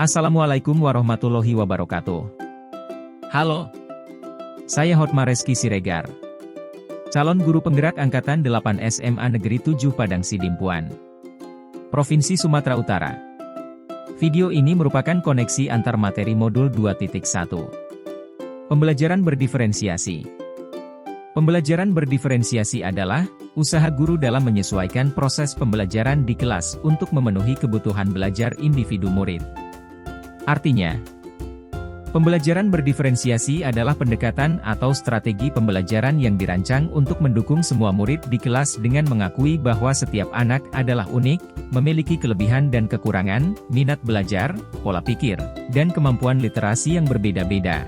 Assalamualaikum warahmatullahi wabarakatuh. Halo, saya Hotma Reski Siregar, calon guru penggerak Angkatan 8 SMA Negeri 7 Padang Sidimpuan, Provinsi Sumatera Utara. Video ini merupakan koneksi antar materi modul 2.1. Pembelajaran berdiferensiasi. Pembelajaran berdiferensiasi adalah usaha guru dalam menyesuaikan proses pembelajaran di kelas untuk memenuhi kebutuhan belajar individu murid. Artinya, pembelajaran berdiferensiasi adalah pendekatan atau strategi pembelajaran yang dirancang untuk mendukung semua murid di kelas dengan mengakui bahwa setiap anak adalah unik, memiliki kelebihan dan kekurangan, minat belajar, pola pikir, dan kemampuan literasi yang berbeda-beda.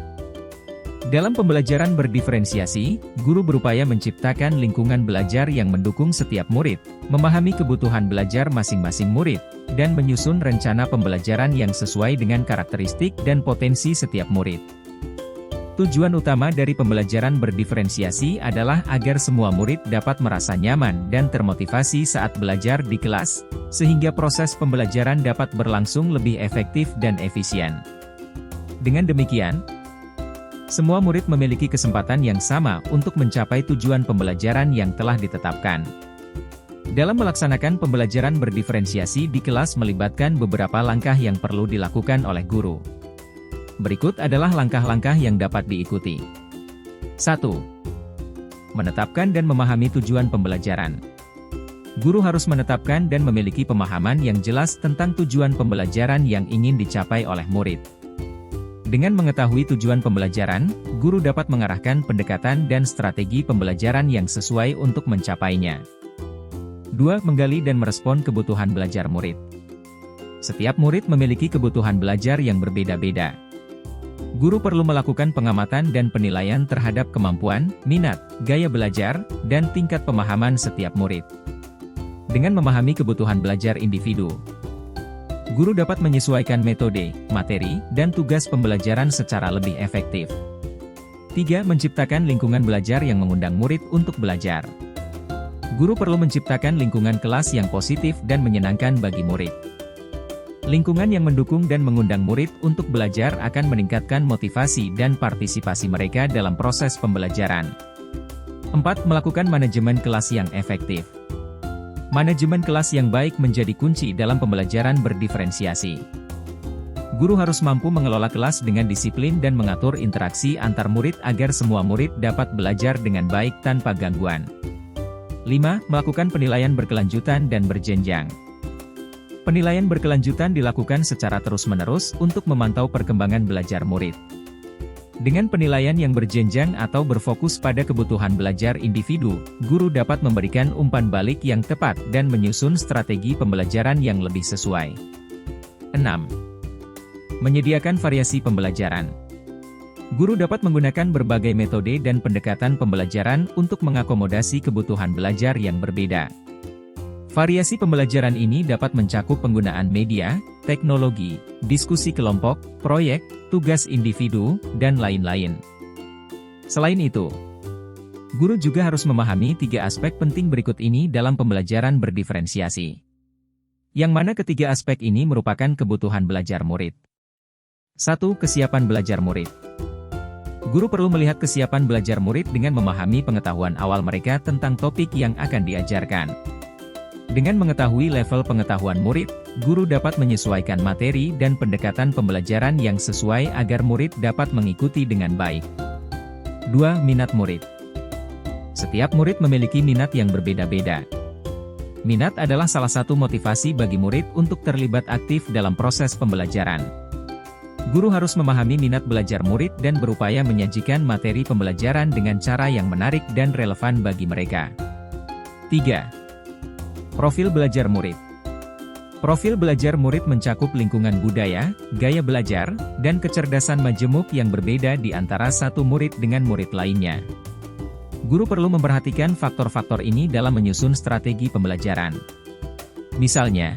Dalam pembelajaran berdiferensiasi, guru berupaya menciptakan lingkungan belajar yang mendukung setiap murid, memahami kebutuhan belajar masing-masing murid, dan menyusun rencana pembelajaran yang sesuai dengan karakteristik dan potensi setiap murid. Tujuan utama dari pembelajaran berdiferensiasi adalah agar semua murid dapat merasa nyaman dan termotivasi saat belajar di kelas, sehingga proses pembelajaran dapat berlangsung lebih efektif dan efisien. Dengan demikian, semua murid memiliki kesempatan yang sama untuk mencapai tujuan pembelajaran yang telah ditetapkan. Dalam melaksanakan pembelajaran berdiferensiasi di kelas melibatkan beberapa langkah yang perlu dilakukan oleh guru. Berikut adalah langkah-langkah yang dapat diikuti. 1. Menetapkan dan memahami tujuan pembelajaran. Guru harus menetapkan dan memiliki pemahaman yang jelas tentang tujuan pembelajaran yang ingin dicapai oleh murid. Dengan mengetahui tujuan pembelajaran, guru dapat mengarahkan pendekatan dan strategi pembelajaran yang sesuai untuk mencapainya. 2. Menggali dan merespon kebutuhan belajar murid. Setiap murid memiliki kebutuhan belajar yang berbeda-beda. Guru perlu melakukan pengamatan dan penilaian terhadap kemampuan, minat, gaya belajar, dan tingkat pemahaman setiap murid. Dengan memahami kebutuhan belajar individu, guru dapat menyesuaikan metode, materi, dan tugas pembelajaran secara lebih efektif. 3. Menciptakan lingkungan belajar yang mengundang murid untuk belajar. Guru perlu menciptakan lingkungan kelas yang positif dan menyenangkan bagi murid. Lingkungan yang mendukung dan mengundang murid untuk belajar akan meningkatkan motivasi dan partisipasi mereka dalam proses pembelajaran. 4. Melakukan manajemen kelas yang efektif. Manajemen kelas yang baik menjadi kunci dalam pembelajaran berdiferensiasi. Guru harus mampu mengelola kelas dengan disiplin dan mengatur interaksi antar murid agar semua murid dapat belajar dengan baik tanpa gangguan. 5. Melakukan penilaian berkelanjutan dan berjenjang. Penilaian berkelanjutan dilakukan secara terus-menerus untuk memantau perkembangan belajar murid. Dengan penilaian yang berjenjang atau berfokus pada kebutuhan belajar individu, guru dapat memberikan umpan balik yang tepat dan menyusun strategi pembelajaran yang lebih sesuai. 6. Menyediakan variasi pembelajaran. Guru dapat menggunakan berbagai metode dan pendekatan pembelajaran untuk mengakomodasi kebutuhan belajar yang berbeda. Variasi pembelajaran ini dapat mencakup penggunaan media, teknologi, diskusi kelompok, proyek, tugas individu, dan lain-lain. Selain itu, guru juga harus memahami 3 aspek penting berikut ini dalam pembelajaran berdiferensiasi. Yang mana ketiga aspek ini merupakan kebutuhan belajar murid. 1. Kesiapan belajar murid. Guru perlu melihat kesiapan belajar murid dengan memahami pengetahuan awal mereka tentang topik yang akan diajarkan. Dengan mengetahui level pengetahuan murid, guru dapat menyesuaikan materi dan pendekatan pembelajaran yang sesuai agar murid dapat mengikuti dengan baik. 2. Minat murid. Setiap murid memiliki minat yang berbeda-beda. Minat adalah salah satu motivasi bagi murid untuk terlibat aktif dalam proses pembelajaran. Guru harus memahami minat belajar murid dan berupaya menyajikan materi pembelajaran dengan cara yang menarik dan relevan bagi mereka. 3. Profil belajar murid. Profil belajar murid mencakup lingkungan budaya, gaya belajar, dan kecerdasan majemuk yang berbeda di antara satu murid dengan murid lainnya. Guru perlu memperhatikan faktor-faktor ini dalam menyusun strategi pembelajaran. Misalnya,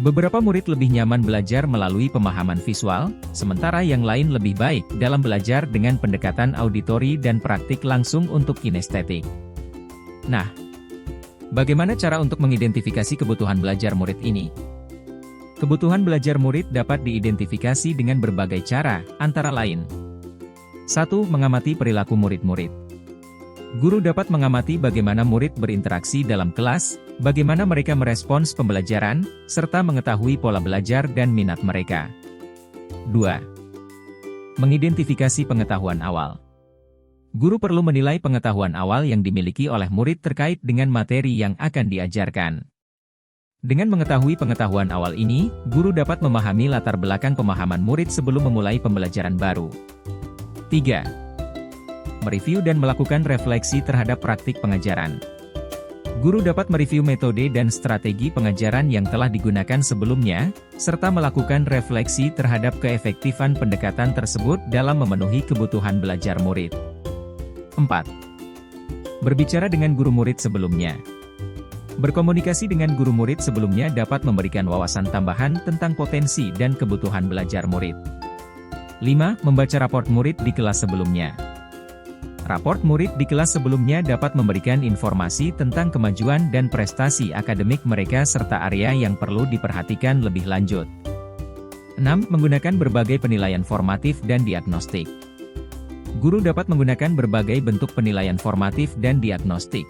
beberapa murid lebih nyaman belajar melalui pemahaman visual, sementara yang lain lebih baik dalam belajar dengan pendekatan auditori dan praktik langsung untuk kinestetik. Nah, bagaimana cara untuk mengidentifikasi kebutuhan belajar murid ini? Kebutuhan belajar murid dapat diidentifikasi dengan berbagai cara, antara lain 1. Mengamati perilaku murid-murid. Guru dapat mengamati bagaimana murid berinteraksi dalam kelas, bagaimana mereka merespons pembelajaran, serta mengetahui pola belajar dan minat mereka. 2. Mengidentifikasi pengetahuan awal. Guru perlu menilai pengetahuan awal yang dimiliki oleh murid terkait dengan materi yang akan diajarkan. Dengan mengetahui pengetahuan awal ini, guru dapat memahami latar belakang pemahaman murid sebelum memulai pembelajaran baru. 3. Mereview dan melakukan refleksi terhadap praktik pengajaran. Guru dapat mereview metode dan strategi pengajaran yang telah digunakan sebelumnya, serta melakukan refleksi terhadap keefektifan pendekatan tersebut dalam memenuhi kebutuhan belajar murid. 4. Berbicara dengan guru murid sebelumnya. Berkomunikasi dengan guru murid sebelumnya dapat memberikan wawasan tambahan tentang potensi dan kebutuhan belajar murid. 5. Membaca raport murid di kelas sebelumnya. Raport murid di kelas sebelumnya dapat memberikan informasi tentang kemajuan dan prestasi akademik mereka serta area yang perlu diperhatikan lebih lanjut. 6. Menggunakan berbagai penilaian formatif dan diagnostik. Guru dapat menggunakan berbagai bentuk penilaian formatif dan diagnostik,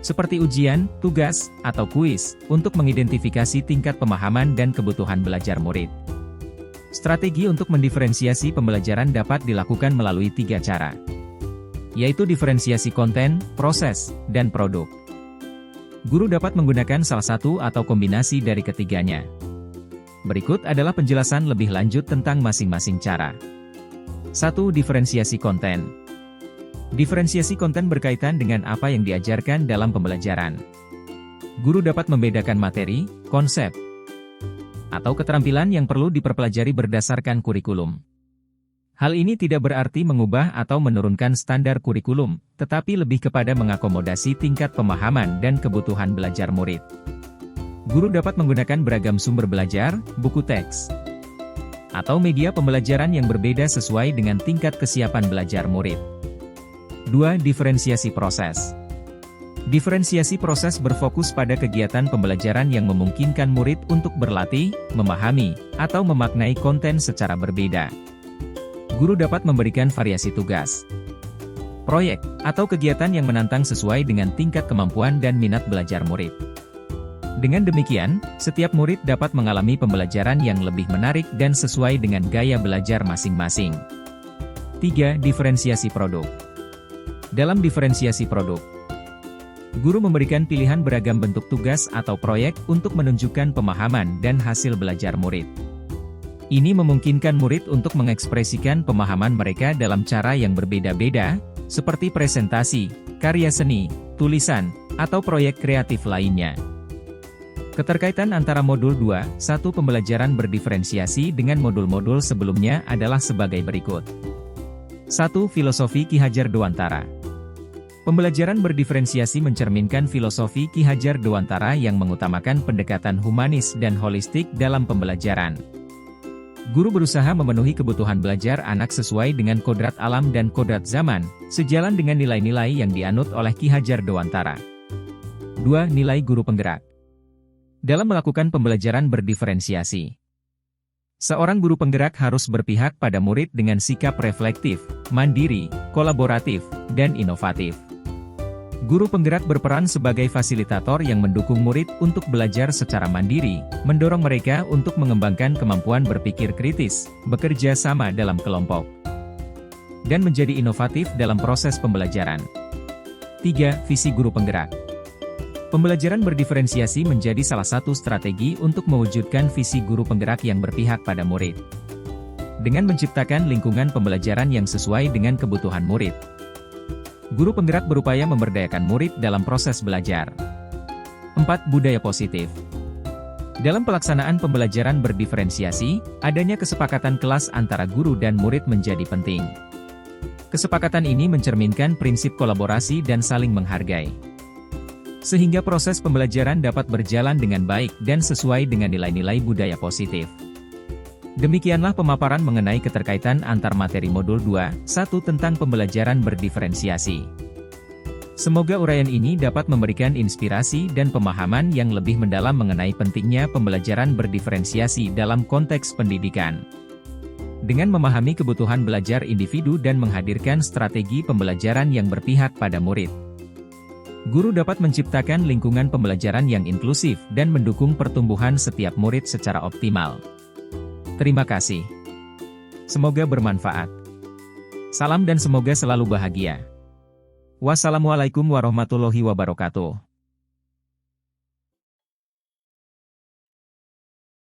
seperti ujian, tugas, atau kuis, untuk mengidentifikasi tingkat pemahaman dan kebutuhan belajar murid. Strategi untuk mendiferensiasi pembelajaran dapat dilakukan melalui 3 cara, yaitu diferensiasi konten, proses, dan produk. Guru dapat menggunakan salah satu atau kombinasi dari ketiganya. Berikut adalah penjelasan lebih lanjut tentang masing-masing cara. 1. Diferensiasi konten. Diferensiasi konten berkaitan dengan apa yang diajarkan dalam pembelajaran. Guru dapat membedakan materi, konsep, atau keterampilan yang perlu diperpelajari berdasarkan kurikulum. Hal ini tidak berarti mengubah atau menurunkan standar kurikulum, tetapi lebih kepada mengakomodasi tingkat pemahaman dan kebutuhan belajar murid. Guru dapat menggunakan beragam sumber belajar, buku teks, atau media pembelajaran yang berbeda sesuai dengan tingkat kesiapan belajar murid. 2. Diferensiasi proses. Diferensiasi proses berfokus pada kegiatan pembelajaran yang memungkinkan murid untuk berlatih, memahami, atau memaknai konten secara berbeda. Guru dapat memberikan variasi tugas, proyek, atau kegiatan yang menantang sesuai dengan tingkat kemampuan dan minat belajar murid. Dengan demikian, setiap murid dapat mengalami pembelajaran yang lebih menarik dan sesuai dengan gaya belajar masing-masing. 3. Diferensiasi produk. Dalam diferensiasi produk, guru memberikan pilihan beragam bentuk tugas atau proyek untuk menunjukkan pemahaman dan hasil belajar murid. Ini memungkinkan murid untuk mengekspresikan pemahaman mereka dalam cara yang berbeda-beda, seperti presentasi, karya seni, tulisan, atau proyek kreatif lainnya. Keterkaitan antara modul 2.1 pembelajaran berdiferensiasi dengan modul-modul sebelumnya adalah sebagai berikut. 1. Filosofi Ki Hajar Dewantara. Pembelajaran berdiferensiasi mencerminkan filosofi Ki Hajar Dewantara yang mengutamakan pendekatan humanis dan holistik dalam pembelajaran. Guru berusaha memenuhi kebutuhan belajar anak sesuai dengan kodrat alam dan kodrat zaman, sejalan dengan nilai-nilai yang dianut oleh Ki Hajar Dewantara. 2. Nilai guru penggerak. Dalam melakukan pembelajaran berdiferensiasi, seorang guru penggerak harus berpihak pada murid dengan sikap reflektif, mandiri, kolaboratif, dan inovatif. Guru penggerak berperan sebagai fasilitator yang mendukung murid untuk belajar secara mandiri, mendorong mereka untuk mengembangkan kemampuan berpikir kritis, bekerja sama dalam kelompok, dan menjadi inovatif dalam proses pembelajaran. 3. Visi guru penggerak. Pembelajaran berdiferensiasi menjadi salah satu strategi untuk mewujudkan visi guru penggerak yang berpihak pada murid, dengan menciptakan lingkungan pembelajaran yang sesuai dengan kebutuhan murid. Guru penggerak berupaya memberdayakan murid dalam proses belajar. 4. Budaya positif. Dalam pelaksanaan pembelajaran berdiferensiasi, adanya kesepakatan kelas antara guru dan murid menjadi penting. Kesepakatan ini mencerminkan prinsip kolaborasi dan saling menghargai, sehingga proses pembelajaran dapat berjalan dengan baik dan sesuai dengan nilai-nilai budaya positif. Demikianlah pemaparan mengenai keterkaitan antar materi modul 2.1 tentang pembelajaran berdiferensiasi. Semoga uraian ini dapat memberikan inspirasi dan pemahaman yang lebih mendalam mengenai pentingnya pembelajaran berdiferensiasi dalam konteks pendidikan. Dengan memahami kebutuhan belajar individu dan menghadirkan strategi pembelajaran yang berpihak pada murid, guru dapat menciptakan lingkungan pembelajaran yang inklusif dan mendukung pertumbuhan setiap murid secara optimal. Terima kasih. Semoga bermanfaat. Salam dan semoga selalu bahagia. Wassalamualaikum warahmatullahi wabarakatuh.